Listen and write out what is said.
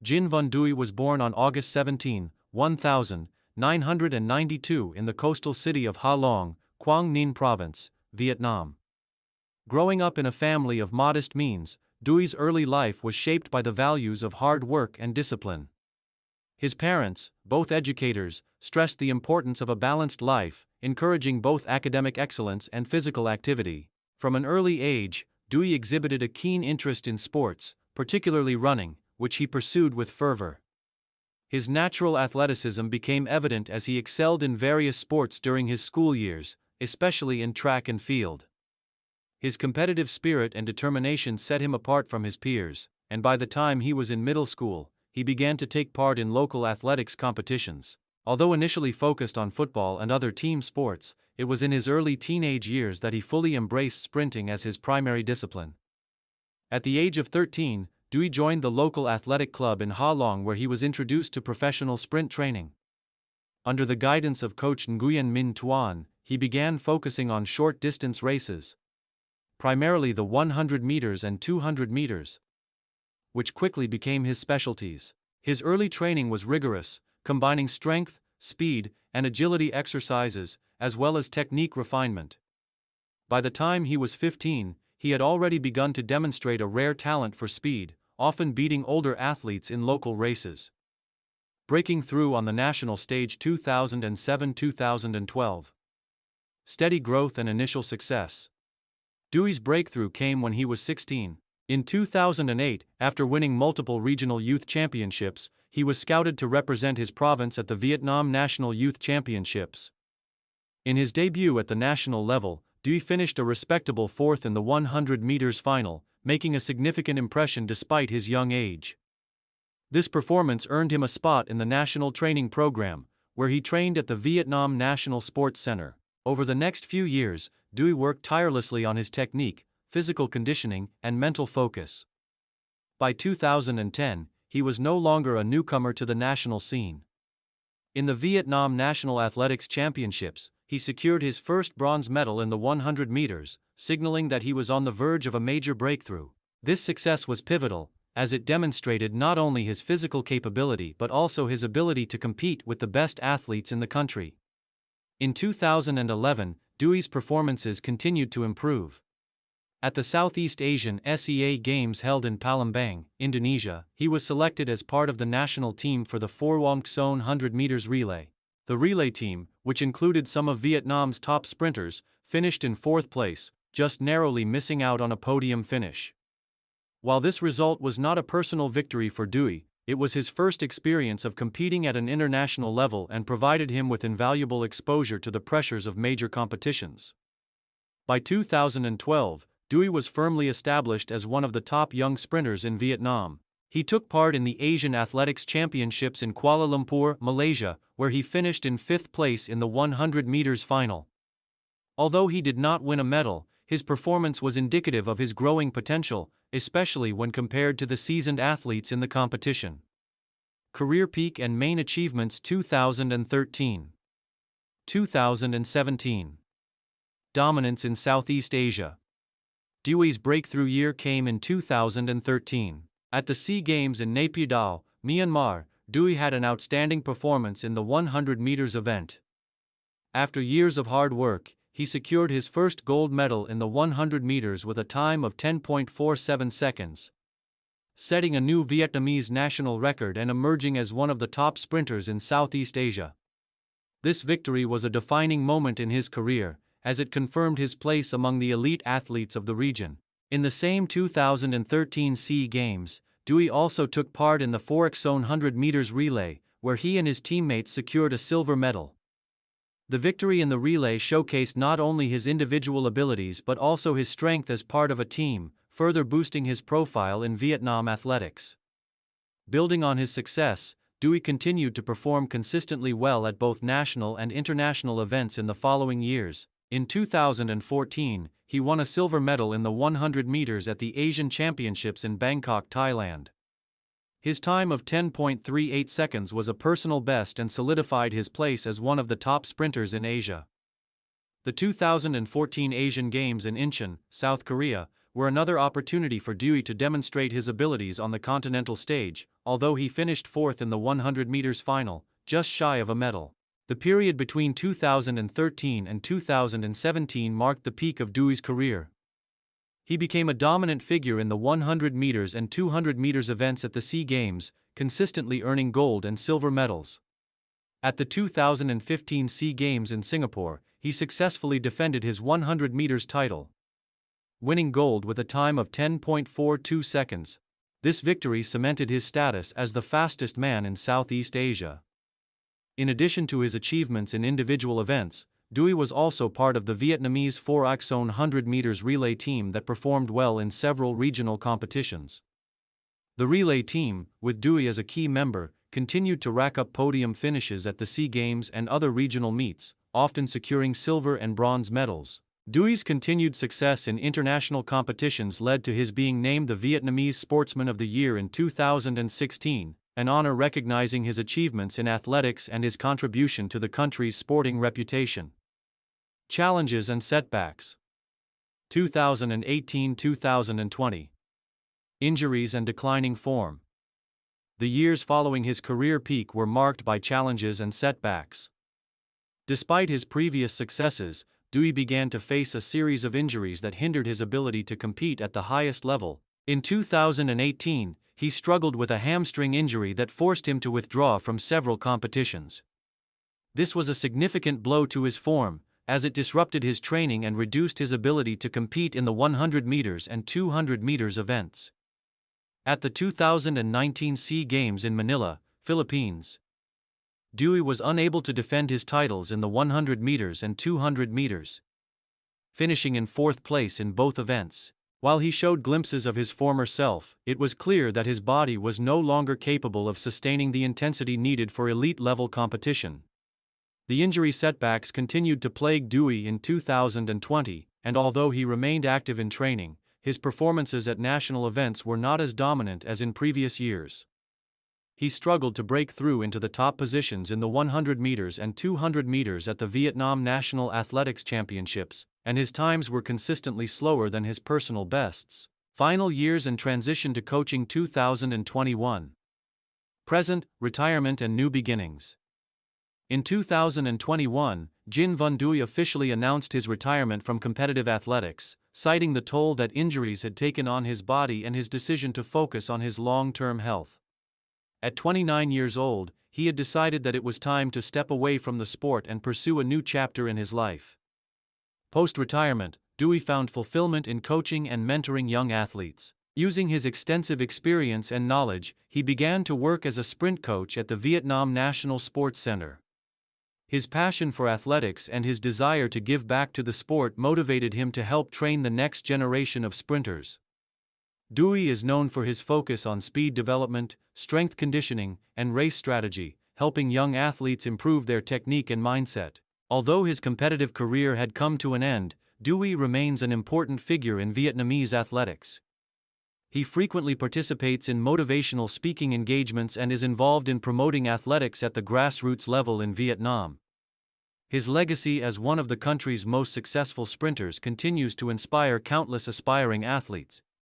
Đinh Văn Duy was born on August 17, 1992 in the coastal city of Ha Long, Quang Ninh Province, Vietnam. Growing up in a family of modest means, Dui's early life was shaped by the values of hard work and discipline. His parents, both educators, stressed the importance of a balanced life, encouraging both academic excellence and physical activity. From an early age, Duy exhibited a keen interest in sports, particularly running, which he pursued with fervor. His natural athleticism became evident as he excelled in various sports during his school years, especially in track and field. His competitive spirit and determination set him apart from his peers, and by the time he was in middle school, he began to take part in local athletics competitions. Although initially focused on football and other team sports, it was in his early teenage years that he fully embraced sprinting as his primary discipline. At the age of 13, Duy joined the local athletic club in Ha Long, where he was introduced to professional sprint training. Under the guidance of coach Nguyen Minh Tuan, he began focusing on short-distance races, primarily the 100 meters and 200 meters, which quickly became his specialties. His early training was rigorous, combining strength, speed, and agility exercises, as well as technique refinement. By the time he was 15, he had already begun to demonstrate a rare talent for speed, often beating older athletes in local races. Breaking through on the national stage 2007-2012. Steady growth and initial success. Duy's breakthrough came when he was 16. In 2008, after winning multiple regional youth championships, he was scouted to represent his province at the Vietnam National Youth Championships. In his debut at the national level, Duy finished a respectable fourth in the 100 meters final, making a significant impression despite his young age. This performance earned him a spot in the national training program, where he trained at the Vietnam National Sports Center. Over the next few years, Duy worked tirelessly on his technique, physical conditioning, and mental focus. By 2010, he was no longer a newcomer to the national scene. In the Vietnam National Athletics Championships, he secured his first bronze medal in the 100 meters, signaling that he was on the verge of a major breakthrough. This success was pivotal, as it demonstrated not only his physical capability but also his ability to compete with the best athletes in the country. In 2011, Duy's performances continued to improve. At the Southeast Asian SEA Games held in Palembang, Indonesia, he was selected as part of the national team for the 4 Son 100 meters relay. The relay team, which included some of Vietnam's top sprinters, finished in fourth place, just narrowly missing out on a podium finish. While this result was not a personal victory for Duy, it was his first experience of competing at an international level and provided him with invaluable exposure to the pressures of major competitions. By 2012, Duy was firmly established as one of the top young sprinters in Vietnam. He took part in the Asian Athletics Championships in Kuala Lumpur, Malaysia, where he finished in fifth place in the 100 meters final. Although he did not win a medal, his performance was indicative of his growing potential, especially when compared to the seasoned athletes in the competition. Career peak and main achievements 2013. 2017. Dominance in Southeast Asia. Duy's breakthrough year came in 2013. At the SEA Games in Naypyidaw, Myanmar, Duy had an outstanding performance in the 100 meters event. After years of hard work, he secured his first gold medal in the 100 meters with a time of 10.47 seconds, setting a new Vietnamese national record and emerging as one of the top sprinters in Southeast Asia. This victory was a defining moment in his career, as it confirmed his place among the elite athletes of the region. In the same 2013 SEA Games, Duy also took part in the 4 Son 100 meters relay, where he and his teammates secured a silver medal. The victory in the relay showcased not only his individual abilities but also his strength as part of a team, further boosting his profile in Vietnam athletics. Building on his success, Duy continued to perform consistently well at both national and international events in the following years. In 2014, he won a silver medal in the 100 meters at the Asian Championships in Bangkok, Thailand. His time of 10.38 seconds was a personal best and solidified his place as one of the top sprinters in Asia. The 2014 Asian Games in Incheon, South Korea, were another opportunity for Duy to demonstrate his abilities on the continental stage, although he finished fourth in the 100 meters final, just shy of a medal. The period between 2013 and 2017 marked the peak of Duy's career. He became a dominant figure in the 100 meters and 200 meters events at the SEA Games, consistently earning gold and silver medals. At the 2015 SEA Games in Singapore, he successfully defended his 100 meters title, winning gold with a time of 10.42 seconds. This victory cemented his status as the fastest man in Southeast Asia. In addition to his achievements in individual events, Duy was also part of the Vietnamese 4x 100 meters relay team that performed well in several regional competitions. The relay team, with Duy as a key member, continued to rack up podium finishes at the SEA Games and other regional meets, often securing silver and bronze medals. Duy's continued success in international competitions led to his being named the Vietnamese Sportsman of the Year in 2016, an honor recognizing his achievements in athletics and his contribution to the country's sporting reputation. Challenges and setbacks. 2018-2020. Injuries and declining form. The years following his career peak were marked by challenges and setbacks. Despite his previous successes, Duy began to face a series of injuries that hindered his ability to compete at the highest level. In 2018, he struggled with a hamstring injury that forced him to withdraw from several competitions. This was a significant blow to his form, as it disrupted his training and reduced his ability to compete in the 100 meters and 200 meters events. At the 2019 SEA Games in Manila, Philippines, Duy was unable to defend his titles in the 100 meters and 200 meters, finishing in fourth place in both events. While he showed glimpses of his former self, it was clear that his body was no longer capable of sustaining the intensity needed for elite-level competition. The injury setbacks continued to plague Duy in 2020, and although he remained active in training, his performances at national events were not as dominant as in previous years. He struggled to break through into the top positions in the 100 meters and 200 meters at the Vietnam National Athletics Championships, and his times were consistently slower than his personal bests. Final years and transition to coaching. 2021. Present, retirement and new beginnings. In 2021, Đinh Văn Duy officially announced his retirement from competitive athletics, citing the toll that injuries had taken on his body and his decision to focus on his long-term health. At 29 years old, he had decided that it was time to step away from the sport and pursue a new chapter in his life. Post-retirement, Duy found fulfillment in coaching and mentoring young athletes. Using his extensive experience and knowledge, he began to work as a sprint coach at the Vietnam National Sports Center. His passion for athletics and his desire to give back to the sport motivated him to help train the next generation of sprinters. Duy is known for his focus on speed development, strength conditioning, and race strategy, helping young athletes improve their technique and mindset. Although his competitive career had come to an end, Duy remains an important figure in Vietnamese athletics. He frequently participates in motivational speaking engagements and is involved in promoting athletics at the grassroots level in Vietnam. His legacy as one of the country's most successful sprinters continues to inspire countless aspiring athletes.